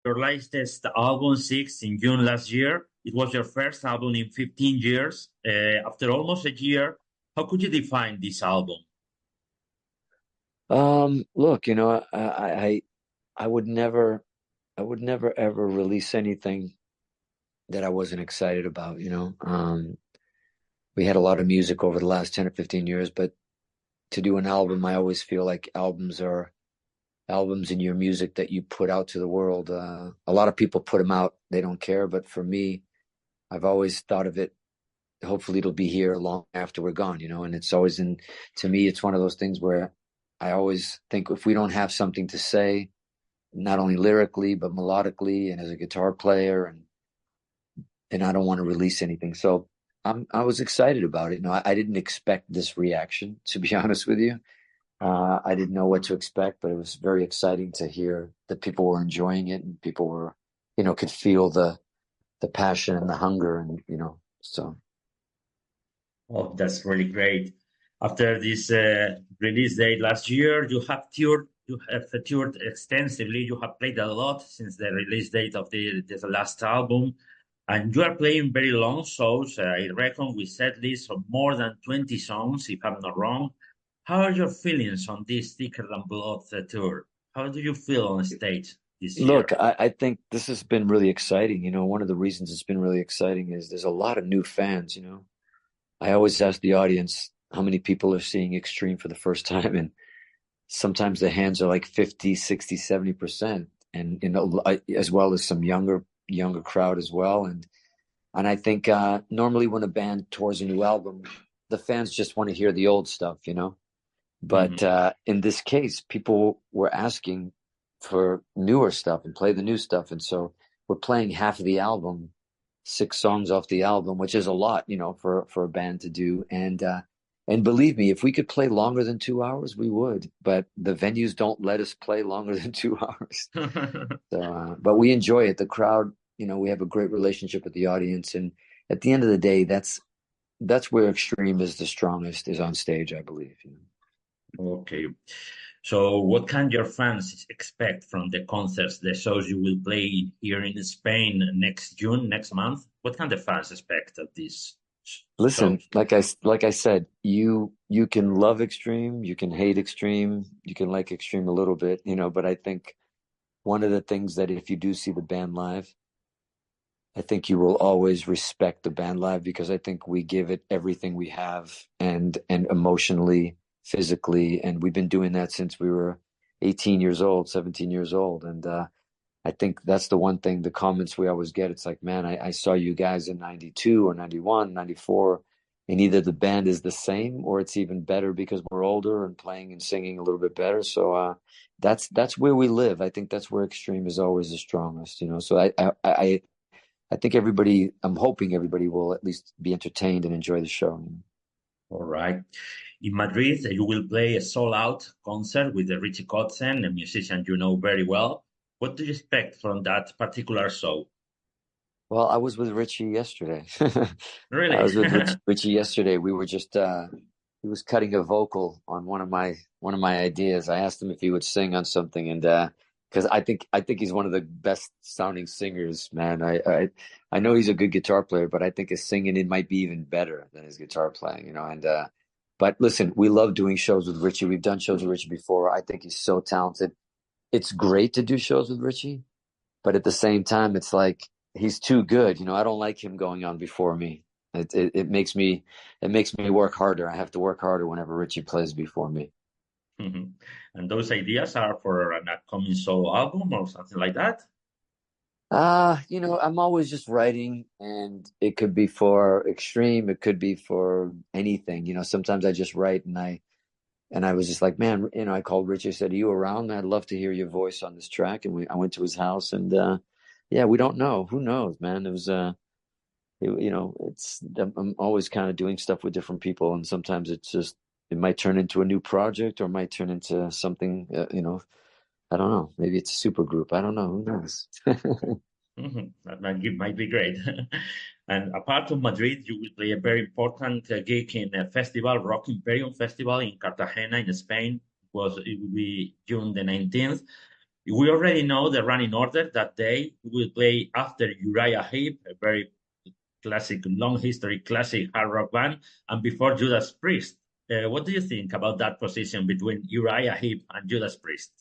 your latest album, Six, in June last year. It was your first album in 15 years. After almost a year, how could you define this album? Look, I would never, I would never ever release anything that I wasn't excited about, you know. We had a lot of music over the last 10 or 15 years, but to do an album, I always feel like albums are albums in your music that you put out to the world. A lot of people put them out, they don't care, but for me, I've always thought of it, hopefully it'll be here long after we're gone, you know, and it's always to me, it's one of those things where I always think if we don't have something to say, not only lyrically, but melodically and as a guitar player, and I don't want to release anything. So I was excited about it. You know, I didn't expect this reaction, to be honest with you. I didn't know what to expect, but it was very exciting to hear that people were enjoying it and people were, could feel the passion and the hunger, and so. Oh, that's really great. After this release date last year, you have toured. You have toured extensively. You have played a lot since the release date of the last album, and you are playing very long shows. I reckon with set lists of more than 20 songs, if I'm not wrong. How are your feelings on this Thicker Than Blood tour? How do you feel on stage this Look, year? I think this has been really exciting. You know, one of the reasons it's been really exciting is there's a lot of new fans, you know. I always ask the audience how many people are seeing Extreme for the first time, and sometimes the hands are like 50, 60, 70%, and as well as some younger crowd as well. And I think normally when a band tours a new album, the fans just want to hear the old stuff, you know. But Mhm. in this case, people were asking for newer stuff and play the new stuff, and so we're playing half of the album, 6 songs off the album, which is a lot, you know, for a band to do. And believe me, if we could play longer than 2 hours, we would. But the venues don't let us play longer than 2 hours. So, but we enjoy it. The crowd, you know, we have a great relationship with the audience, and at the end of the day, that's where Extreme is the strongest, is on stage, I believe. You know? Okay. So, what can your fans expect from the concerts, the shows you will play here in Spain next June, next month? What can the fans expect of these Listen, shows? like I said, you can love Extreme, you can hate Extreme, you can like Extreme a little bit, you know, but I think one of the things that if you do see the band live, I think you will always respect the band live, because I think we give it everything we have, and emotionally, physically, and we've been doing that since we were 18 years old, 17 years old. And I think that's the one thing, the comments we always get, it's like, man, I saw you guys in 92 or 91, 94, and either the band is the same or it's even better because we're older and playing and singing a little bit better. So that's where we live. I think that's where Extreme is always the strongest, you know. So I think I'm hoping everybody will at least be entertained and enjoy the show. All right. In Madrid, you will play a sold-out concert with the Richie Kotzen, a musician you know very well. What do you expect from that particular show? Well, I was with Richie yesterday. I Really? was with Richie yesterday. We were just he was cutting a vocal on one of my ideas. I asked him if he would sing on something, and because I think he's one of the best sounding singers, man. I know he's a good guitar player, but I think his singing, it might be even better than his guitar playing, you know. And but listen, we love doing shows with Richie. We've done shows with Richie before. I think he's so talented. It's great to do shows with Richie, but at the same time, it's like he's too good. You know, I don't like him going on before me. It makes me work harder. I have to work harder whenever Richie plays before me. Mhm. And those ideas are for an upcoming solo album or something like that? I'm always just writing, and it could be for Extreme, it could be for anything. You know, sometimes I just write, and I was just like, man, you know, I called Richie, I said, "Are you around? I'd love to hear your voice on this track." And I went to his house, and yeah, we don't know. Who knows, man? It was I'm always kind of doing stuff with different people, and sometimes it might turn into a new project, or might turn into something, I don't know, maybe it's a super group, I don't know, who knows. That might be great. And apart from Madrid, you will play a very important gig in a festival, Rock Imperium Festival in Cartagena in Spain. It will be June the 19th. We already know the running order that day. We will play after Uriah Heep, a very classic, long history classic hard rock band, and before Judas Priest. What do you think about that position between Uriah Heep and Judas Priest?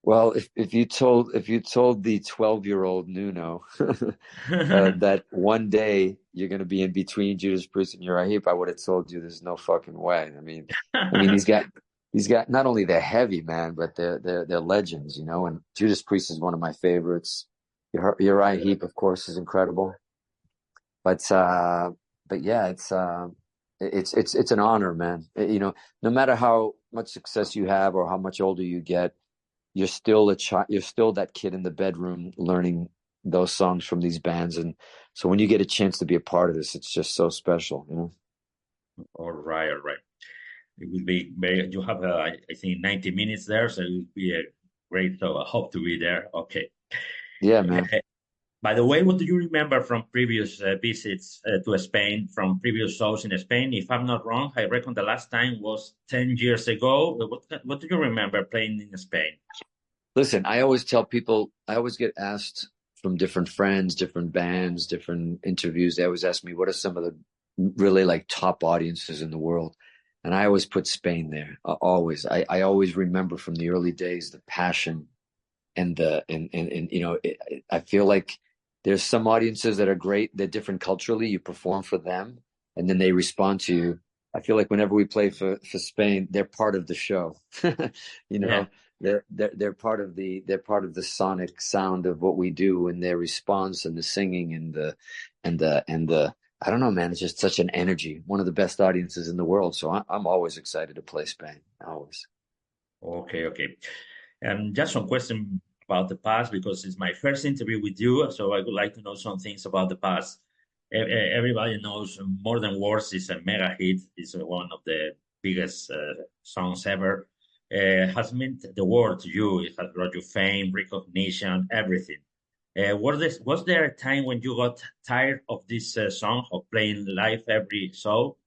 Well, if you told the 12-year-old Nuno that one day you're going to be in between Judas Priest and Uriah Heep, I would have told you there's no fucking way. I mean he's got not only they're heavy, man, but they're legends, you know. And Judas Priest is one of my favorites. Uriah Heep, of course, is incredible. But yeah, it's an honor, man. You know, no matter how much success you have or how much older you get, you're still a child. You're still that kid in the bedroom learning those songs from these bands, and so when you get a chance to be a part of this, it's just so special, you know. All right, all right. It will be very, you have, I think, 90 minutes there, so it will be a great, so I hope to be there. Okay. Yeah, man. By the way, what do you remember from previous visits to Spain, from previous shows in Spain? If I'm not wrong, I reckon the last time was 10 years ago. What do you remember playing in Spain? Listen, I always tell people, I always get asked from different friends, different bands, different interviews. They always ask me, what are some of the really like top audiences in the world? And I always put Spain there. Always. I always remember from the early days the passion and you know, I feel like there's some audiences that are great. They're different culturally. You perform for them, and then they respond to you. I feel like whenever we play for Spain, they're part of the show. You Yeah. know, they're part of the sonic sound of what we do, and their response and the singing and the I don't know, man. It's just such an energy. One of the best audiences in the world. So I'm always excited to play Spain. Always. Okay, okay. Just some question about the past because it's my first interview with you, so I would like to know some things about the past. Everybody knows More Than Words is a mega hit. It's one of the biggest songs ever. Has meant the world to you. It has brought you fame, recognition, everything. Was there a time when you got tired of this song, of playing live every show?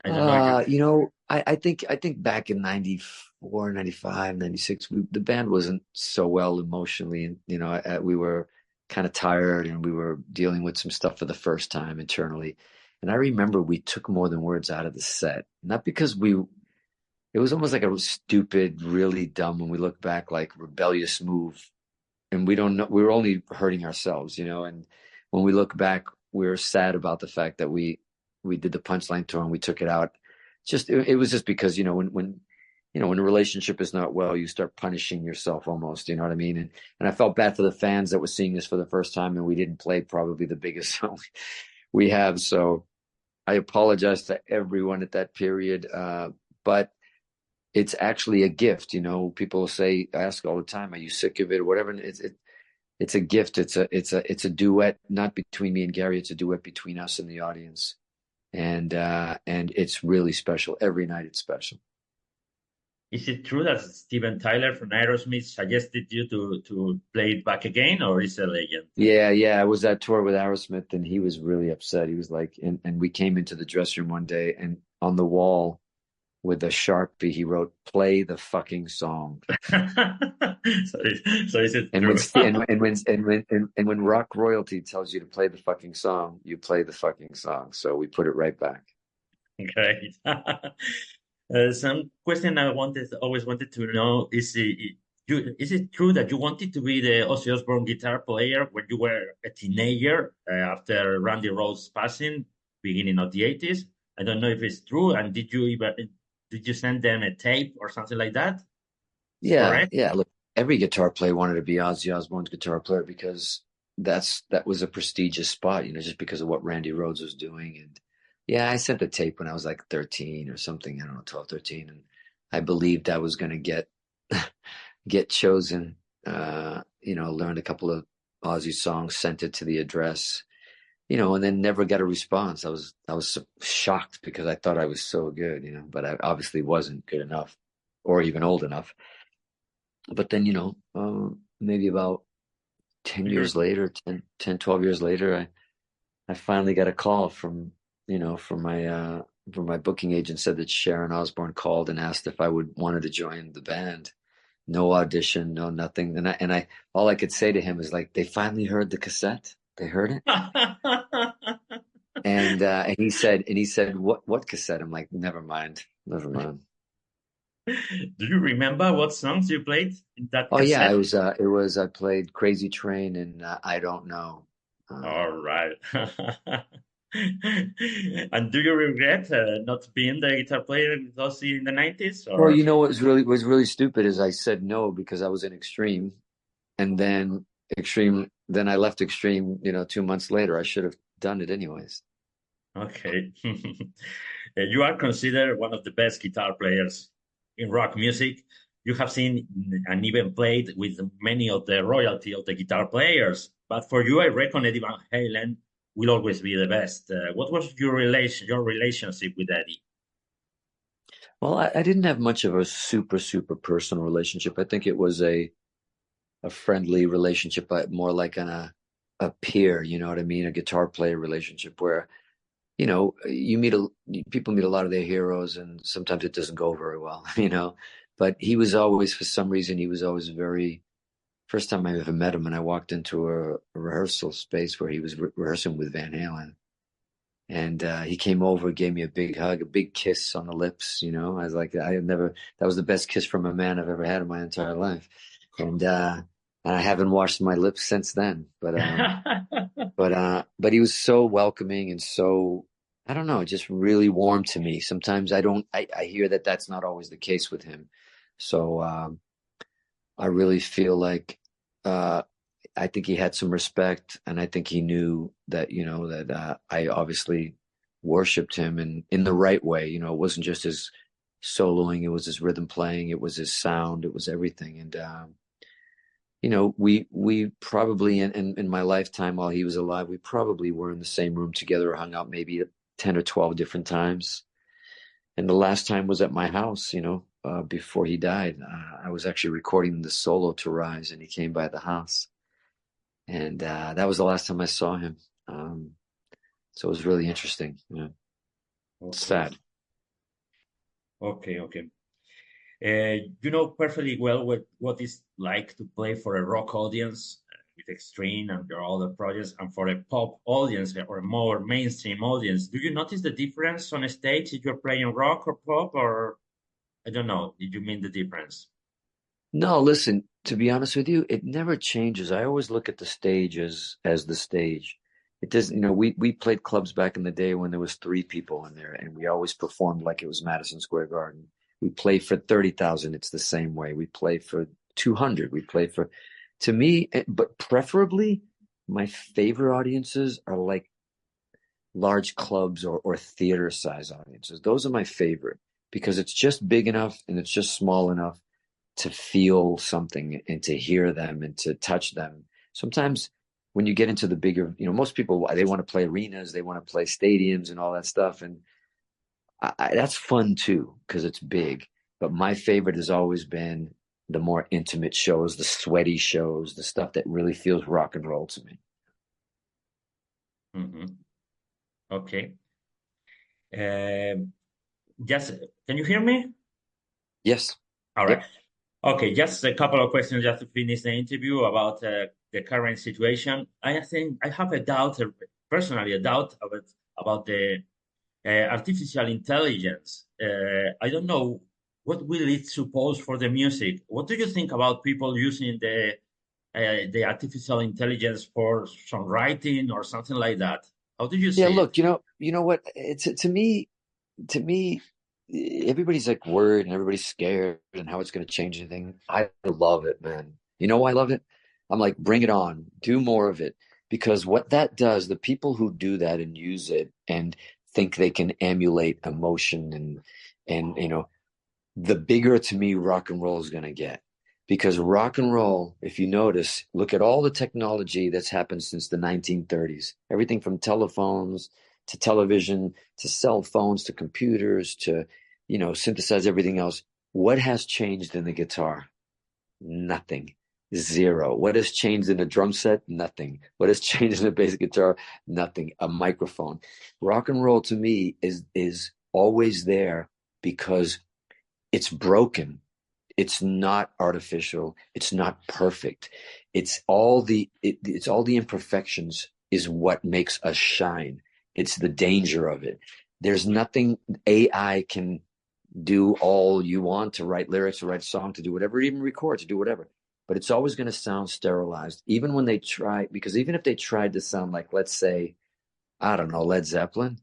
I don't know if you. You know, I think back in 94, 95, 96, the band wasn't so well emotionally, and you know, we were kind of tired and we were dealing with some stuff for the first time internally. And I remember we took More Than Words out of the set, not because it was almost like a stupid, really dumb, when we look back, like rebellious move. And we don't know, we were only hurting ourselves, you know. And when we look back, we're sad about the fact that we did the Punchline tour and we took it out. Just it was just because, you know, when you know, when a relationship is not well, you start punishing yourself almost, you know what I mean? And I felt bad for the fans that were seeing this for the first time, and we didn't play probably the biggest song we have. So I apologize to everyone at that period. But it's actually a gift. You know, people say, ask all the time, are you sick of it or whatever? And it's a gift. It's a duet, not between me and Gary. It's a duet between us and the audience. And it's really special. Every night it's special. Is it true that Steven Tyler from Aerosmith suggested you to play it back again, or is it a legend? Yeah, yeah. I was at tour with Aerosmith and he was really upset. He was like, and we came into the dressing room one day, and on the wall with a Sharpie, he wrote, "Play the fucking song." So is it And true? when rock royalty tells you to play the fucking song, you play the fucking song. So we put it right back. Great. Some question I always wanted to know is it true that you wanted to be the Ozzy Osbourne guitar player when you were a teenager after Randy Rhoads' passing, beginning of the 80s? I don't know if it's true. And did you send them a tape or something like that? It's Yeah, correct? yeah. Look, every guitar player wanted to be Ozzy Osbourne's guitar player because that was a prestigious spot, you know, just because of what Randy Rhoads was doing. And yeah, I sent the tape when I was like 13 or something, I don't know, 12, 13, and I believed I was going to get chosen. You know, learned a couple of Ozzy songs, sent it to the address, you know, and then never got a response. I was so shocked because I thought I was so good, you know, but I obviously wasn't good enough or even old enough. But then, you know, maybe about 10 You're- years later, 12 years later, I finally got a call from, you know, from my booking agent, said that Sharon Osbourne called and asked if I would wanted to join the band. no audition, no nothing. And I all I could say to him is like, they finally heard the cassette. They heard it. And he said, what cassette? I'm like, never mind, never mind. Do you remember what songs you played in that Oh yeah, cassette? I played Crazy Train and I Don't Know. All right. And do you regret not being the guitar player with Ozzy in the 90s? Well, Or you know what was really stupid is I said no because I was in Extreme, and then Extreme. Then I left Extreme. 2 months later, I should have done it anyways. okay. You are considered one of the best guitar players in rock music. You have seen and even played with many of the royalty of the guitar players. But for you, I reckon Eddie Van Halen will always be the best. What was your relationship with Eddie? Well, I didn't have much of a super super personal relationship. I think it was a friendly relationship, but more like a peer. You know what I mean? A guitar player relationship where people meet a lot of their heroes, and sometimes it doesn't go very well. But he was always, for some reason, he was always very. First time I ever met him, and I walked into a rehearsal space where he was rehearsing with Van Halen, and he came over, gave me a big hug, a big kiss on the lips. I was like, I had never. That was the best kiss from a man I've ever had in my entire life, and I haven't washed my lips since then. But he was so welcoming and so, I don't know, just really warm to me. Sometimes I hear that that's not always the case with him. So I really feel like uh, I think he had some respect, and I think he knew that I obviously worshipped him in the right way. It wasn't just his soloing; it was his rhythm playing, it was his sound, it was everything. And we probably in my lifetime while he was alive, we probably were in the same room together, or hung out maybe 10 or 12 different times. And the last time was at my house, before he died. I was actually recording the solo to Rise, and he came by the house. And that was the last time I saw him. So it was really interesting. Okay, Sad. okay. You know perfectly well what it's like to play for a rock audience with Extreme and your other projects, and for a pop audience or a more mainstream audience. Do you notice the difference on a stage if you're playing rock or pop, or I don't know? Did you mean the difference? No, listen, to be honest with you, it never changes. I always look at the stage as the stage. It doesn't, we played clubs back in the day when there was three people in there, and we always performed like it was Madison Square Garden. We play for 30,000, it's the same way. We play for 200. We play for, to me, but preferably my favorite audiences are like large clubs or theater size audiences. Those are my favorite because it's just big enough and it's just small enough to feel something and to hear them and to touch them. Sometimes when you get into the bigger, most people, they want to play arenas, they want to play stadiums and all that stuff. And that's fun too, because it's big. But my favorite has always been the more intimate shows, the sweaty shows, the stuff that really feels rock and roll to me. Hmm. Okay. Um, just can you hear me? Yes. All right. Yep. Okay, just a couple of questions just to finish the interview about the current situation. I think I have a doubt, personally, a doubt about the artificial intelligence. I don't know what will it suppose for the music. What do you think about people using the artificial intelligence for songwriting or something like that? How do you Yeah, see it? look, you know what? It's to me, everybody's like worried and everybody's scared and how it's going to change anything. I love it, man. You know why I love it? I'm like, bring it on, do more of it. Because what that does, the people who do that and use it and think they can emulate emotion and the bigger to me rock and roll is going to get. Because rock and roll, if you notice, look at all the technology that's happened since the 1930s. Everything from telephones to television to cell phones to computers to, synthesize everything else. What has changed in the guitar? Nothing. Zero. What has changed in the drum set? Nothing. What has changed in the bass guitar? Nothing. A microphone. Rock and roll to me is always there because it's broken. It's not artificial. It's not perfect. It's all the imperfections is what makes us shine. It's the danger of it. There's nothing AI can do all you want to write lyrics, to write a song, to do whatever, even record, to do whatever. But it's always going to sound sterilized, even when they try, because even if they tried to sound like, let's say, I don't know, Led Zeppelin.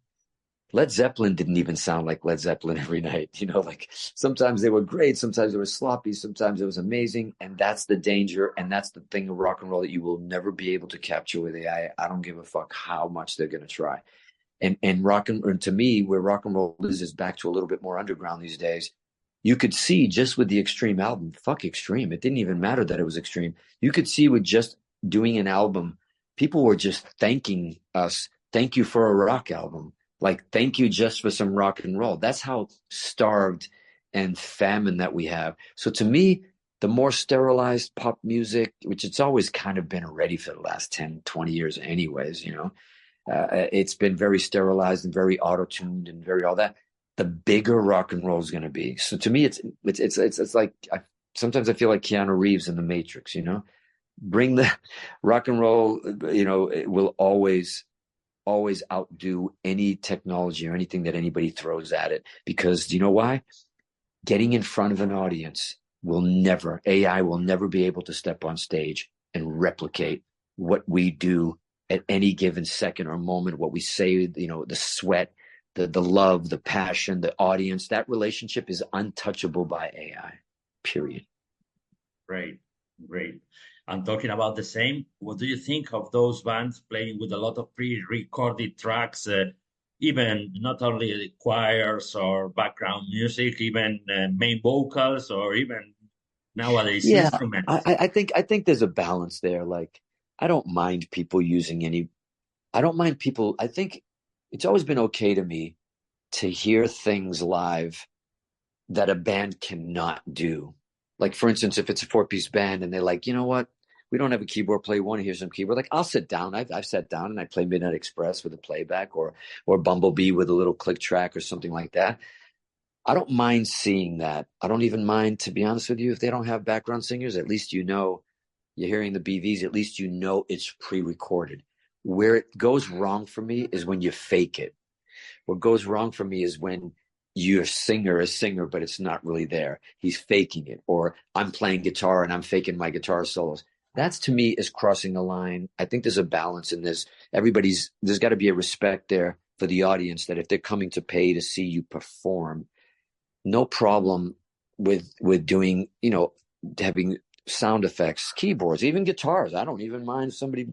Led Zeppelin didn't even sound like Led Zeppelin every night. Like sometimes they were great, sometimes they were sloppy, sometimes it was amazing. And that's the danger. And that's the thing of rock and roll that you will never be able to capture with AI. I don't give a fuck how much they're going to try. And to me, where rock and roll is back to a little bit more underground these days. You could see just with the Extreme album, fuck Extreme. It didn't even matter that it was Extreme. You could see with just doing an album, people were just thanking us. Thank you for a rock album. Like, thank you just for some rock and roll. That's how starved and famine that we have. So to me, the more sterilized pop music, which it's always kind of been already for the last 10, 20 years anyways, it's been very sterilized and very auto-tuned and very all that. The bigger rock and roll is going to be. So to me, it's like sometimes I feel like Keanu Reeves in The Matrix. Bring the rock and roll. It will always outdo any technology or anything that anybody throws at it. Because you know why? Getting in front of an audience AI will never be able to step on stage and replicate what we do at any given second or moment, what we say, the sweat, the love, the passion, the audience. That relationship is untouchable by AI, period. Great, great. And talking about the same, what do you think of those bands playing with a lot of pre-recorded tracks, even not only choirs or background music, even main vocals or even nowadays Yeah, instruments? I think there's a balance there. Like, I don't mind people I think it's always been okay to me to hear things live that a band cannot do. Like, for instance, if it's a 4-piece band and they're like, you know what? We don't have a keyboard player. We want to hear some keyboard. Like, I'll sit down. I've sat down and I play Midnight Express with a playback or Bumblebee with a little click track or something like that. I don't mind seeing that. I don't even mind, to be honest with you, if they don't have background singers, at least you're hearing the BVs, at least it's pre-recorded. Where it goes wrong for me is when you fake it. What goes wrong for me is when your singer is singer, but it's not really there. He's faking it. Or I'm playing guitar and I'm faking my guitar solos. That's, to me, is crossing a line. I think there's a balance in this. There's got to be a respect there for the audience that if they're coming to pay to see you perform, no problem with doing, having sound effects, keyboards, even guitars. I don't even mind somebody,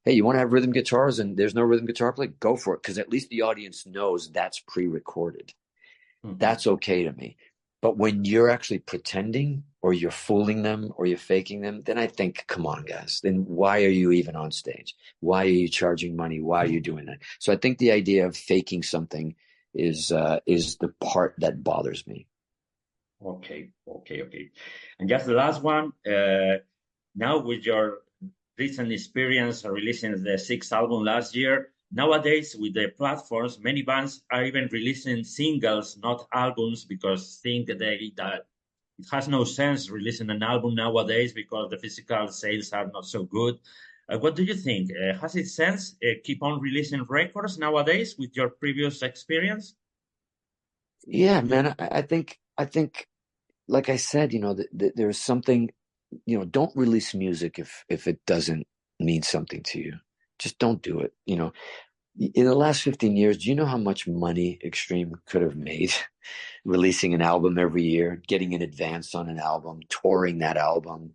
hey, you want to have rhythm guitars and there's no rhythm guitar play? Go for it. Because at least the audience knows that's pre-recorded. Mm-hmm. That's okay to me. But when you're actually pretending or you're fooling them or you're faking them, then I think, come on, guys, then why are you even on stage? Why are you charging money? Why are you doing that? So I think the idea of faking something is the part that bothers me. Okay. And just the last one, now with your recent experience releasing the sixth album last year, nowadays with the platforms, many bands are even releasing singles, not albums, because think that it has no sense releasing an album nowadays because the physical sales are not so good. What do you think? Has it sense keep on releasing records nowadays with your previous experience? Yeah, man, I think, like I said, there's something, don't release music if it doesn't mean something to you. Just don't do it. In the last 15 years, do you know how much money Extreme could have made releasing an album every year, getting an advance on an album, touring that album?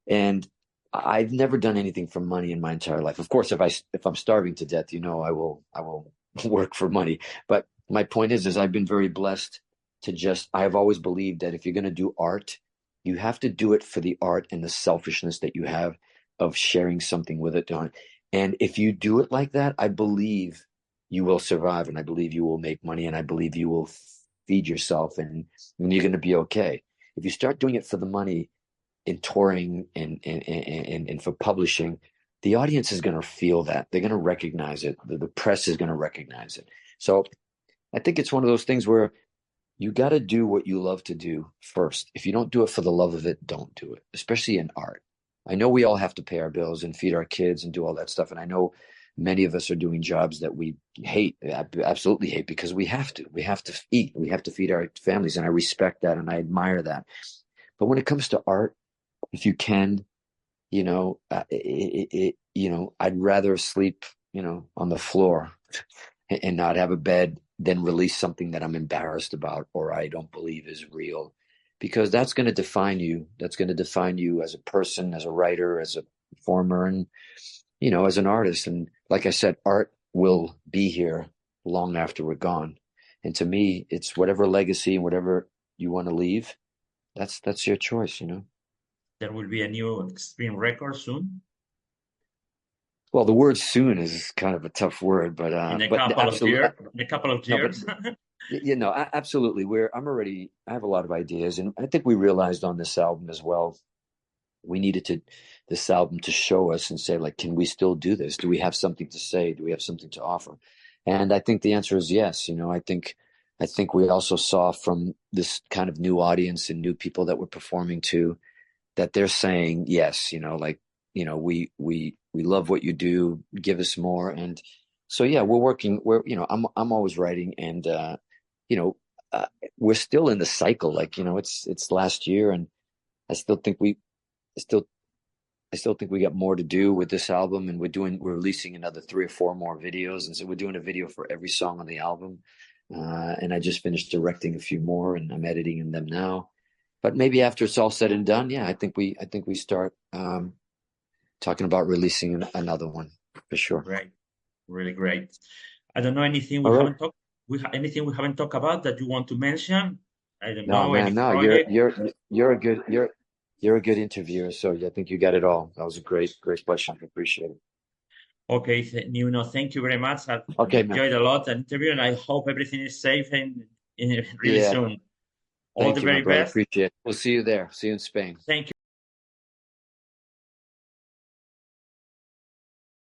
And I've never done anything for money in my entire life. Of course, if I'm starving to death, I will work for money. But my point is I've been very blessed I've always believed that if you're going to do art, you have to do it for the art and the selfishness that you have of sharing something with it. And if you do it like that, I believe you will survive, and I believe you will make money, and I believe you will feed yourself, and you're going to be okay. If you start doing it for the money in touring and for publishing, the audience is going to feel that. They're going to recognize it. The press is going to recognize it. So I think it's one of those things where you got to do what you love to do first. If you don't do it for the love of it, don't do it, especially in art. I know we all have to pay our bills and feed our kids and do all that stuff. And I know many of us are doing jobs that we hate, absolutely hate, because we have to. We have to eat. We have to feed our families. And I respect that and I admire that. But when it comes to art, if you can, I'd rather sleep, on the floor and not have a bed than release something that I'm embarrassed about or I don't believe is real, because that's going to define you. That's going to define you as a person, as a writer, as a performer, and, as an artist. And like I said, art will be here long after we're gone. And to me, it's whatever legacy and whatever you want to leave. That's your choice, There will be a new Extreme record soon. Well, the word "soon" is kind of a tough word, but In a couple of absolutely, years. In a couple of no, but years. absolutely. I have a lot of ideas, and I think we realized on this album as well, we needed this album to show us and say, like, can we still do this? Do we have something to say? Do we have something to offer? And I think the answer is yes. I think we also saw from this kind of new audience and new people that we're performing to, that they're saying yes, we love what you do, give us more. And so yeah, I'm always writing, and you know we're still in the cycle, like, it's last year, and I still think we I still I still think we got more to do with this album, and we're releasing another 3 or 4 more videos, and so we're doing a video for every song on the album. And I just finished directing a few more, and I'm editing them now. But maybe after it's all said and done, yeah, I think we start talking about releasing another one for sure. Great, really great. I don't know anything we All right. haven't talked. Anything we haven't talked about that you want to mention? I don't No, know, any man, no, project. you're a good interviewer, so I think you got it all. That was a great question. I appreciate it. Okay, Nuno, thank you very much. I've Okay, man. enjoyed a lot the interview, and I hope everything is safe and really Yeah, soon. All thank the you, my very brother. best. Appreciate it. We'll see you there. See you in Spain. Thank you.